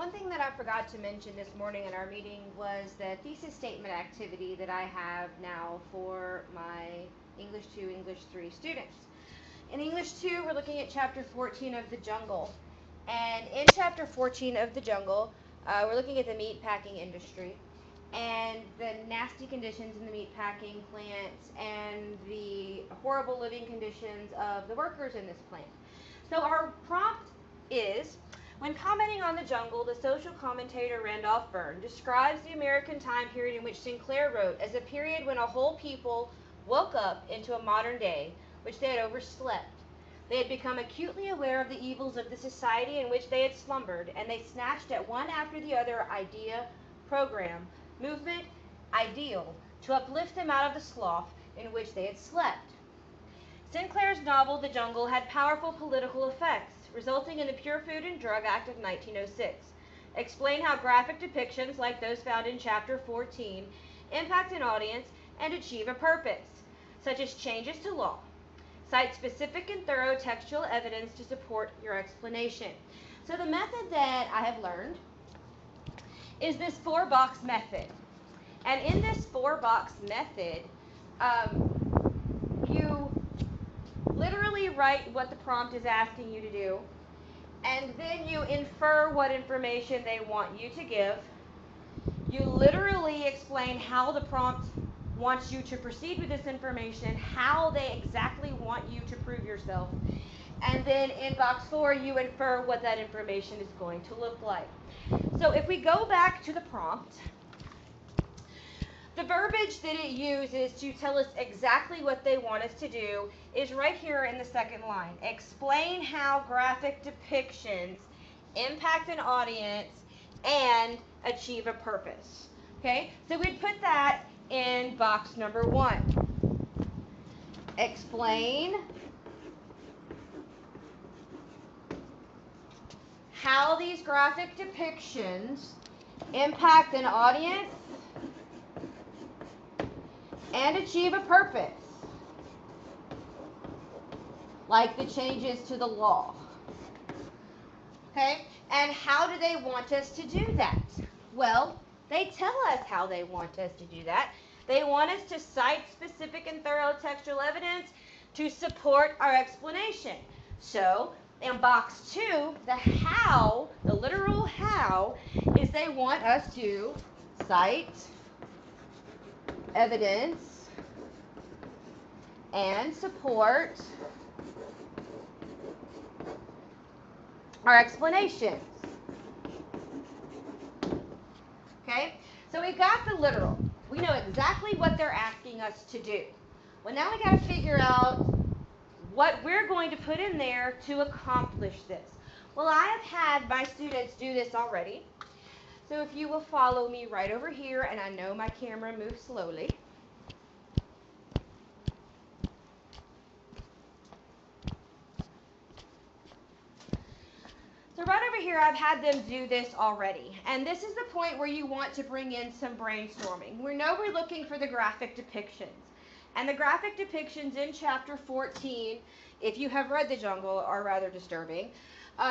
One thing that I forgot to mention this morning in our meeting was the thesis statement activity that I have now for my English 2, English 3 students. In English 2, we're looking at chapter 14 of The Jungle. And in chapter 14 of The Jungle, we're looking at the meat packing industry and the nasty conditions in the meat packing plants and the horrible living conditions of the workers in this plant. So our prompt is, when commenting on The Jungle, the social commentator Randolph Byrne describes the American time period in which Sinclair wrote as a period when a whole people woke up into a modern day which they had overslept. They had become acutely aware of the evils of the society in which they had slumbered, and they snatched at one after the other idea, program, movement, ideal, to uplift them out of the slough in which they had slept. Sinclair's novel, The Jungle, had powerful political effects, resulting in the Pure Food and Drug Act of 1906. Explain how graphic depictions like those found in Chapter 14 impact an audience and achieve a purpose, such as changes to law. Cite specific and thorough textual evidence to support your explanation. So the method that I have learned is this 4-box method. And in this 4-box method, you literally write what the prompt is asking you to do, and then you infer what information they want you to give. You literally explain how the prompt wants you to proceed with this information, how they exactly want you to prove yourself. And then in box 4, you infer what that information is going to look like. So if we go back to the prompt, the verbiage that it uses to tell us exactly what they want us to do is right here in the second line. Explain how graphic depictions impact an audience and achieve a purpose. Okay, so we'd put that in box number 1. Explain how these graphic depictions impact an audience and achieve a purpose, like the changes to the law. Okay, and how do they want us to do that? Well, they tell us how they want us to do that. They want us to cite specific and thorough textual evidence to support our explanation. So, in box 2, the how, the literal how, is they want us to cite evidence and support our explanations. Okay, so we've got the literal. We know exactly what they're asking us to do. Well, now we got to figure out what we're going to put in there to accomplish this. Well, I have had my students do this already. So if you will follow me right over here, and I know my camera moves slowly. So right over here, I've had them do this already. And this is the point where you want to bring in some brainstorming. We know we're looking for the graphic depictions. And the graphic depictions in chapter 14, if you have read The Jungle, are rather disturbing.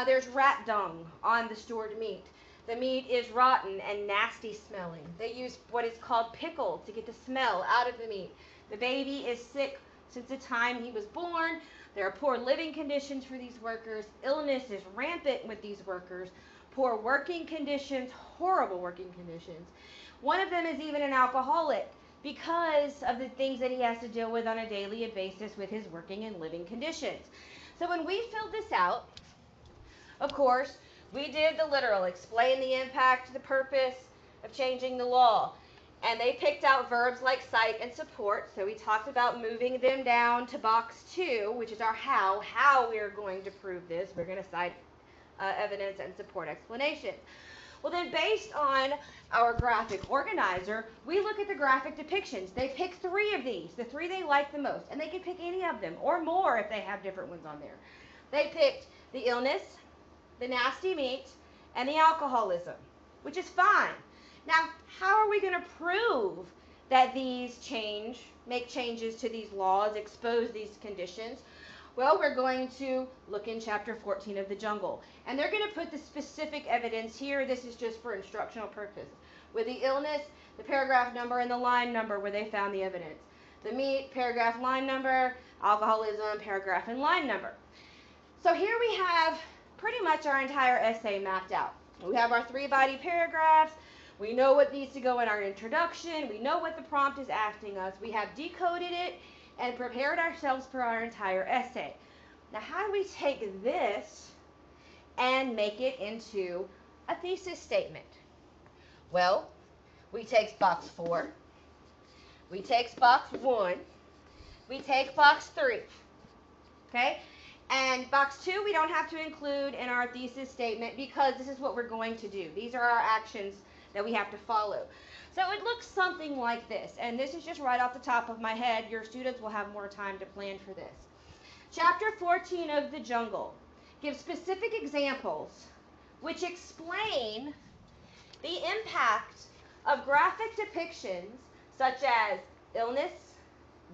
There's rat dung on the stored meat. The meat is rotten and nasty smelling. They use what is called pickle to get the smell out of the meat. The baby is sick since the time he was born. There are poor living conditions for these workers. Illness is rampant with these workers. Poor working conditions, horrible working conditions. One of them is even an alcoholic because of the things that he has to deal with on a daily basis with his working and living conditions. So when we filled this out, of course, we did the literal, explain the impact, the purpose of changing the law. And they picked out verbs like cite and support. So we talked about moving them down to box 2, which is our how we are going to prove this. We're going to cite evidence and support explanations. Well, then based on our graphic organizer, we look at the graphic depictions. They pick 3 of these, the 3 they like the most, and they can pick any of them or more if they have different ones on there. They picked the illness, the nasty meat, and the alcoholism, which is fine. Now, how are we going to prove that these make changes to these laws, expose these conditions? Well, we're going to look in chapter 14 of the jungle. And they're going to put the specific evidence here. This is just for instructional purpose. With the illness, the paragraph number, and the line number where they found the evidence. The meat, paragraph, line number, alcoholism, paragraph, and line number. So here we have pretty much our entire essay mapped out. We have our 3 body paragraphs. We know what needs to go in our introduction. We know what the prompt is asking us. We have decoded it and prepared ourselves for our entire essay. Now, how do we take this and make it into a thesis statement? Well, we take box 4, we take box 1, we take box 3, okay? And box 2 we don't have to include in our thesis statement because this is what we're going to do. These are our actions that we have to follow. So it looks something like this, and this is just right off the top of my head. Your students will have more time to plan for this. Chapter 14 of the jungle gives specific examples which explain the impact of graphic depictions such as illness,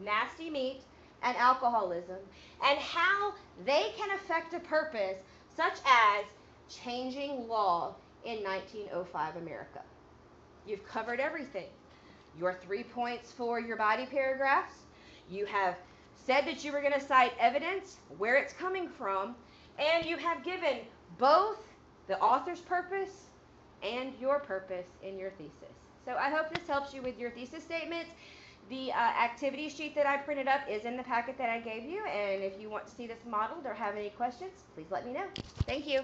nasty meat, and alcoholism, and how they can affect a purpose such as changing law in 1905 America. You've covered everything. Your 3 points for your body paragraphs. You have said that you were going to cite evidence, where it's coming from, and you have given both the author's purpose and your purpose in your thesis. So I hope this helps you with your thesis statements. The activity sheet that I printed up is in the packet that I gave you, and if you want to see this modeled or have any questions, please let me know. Thank you.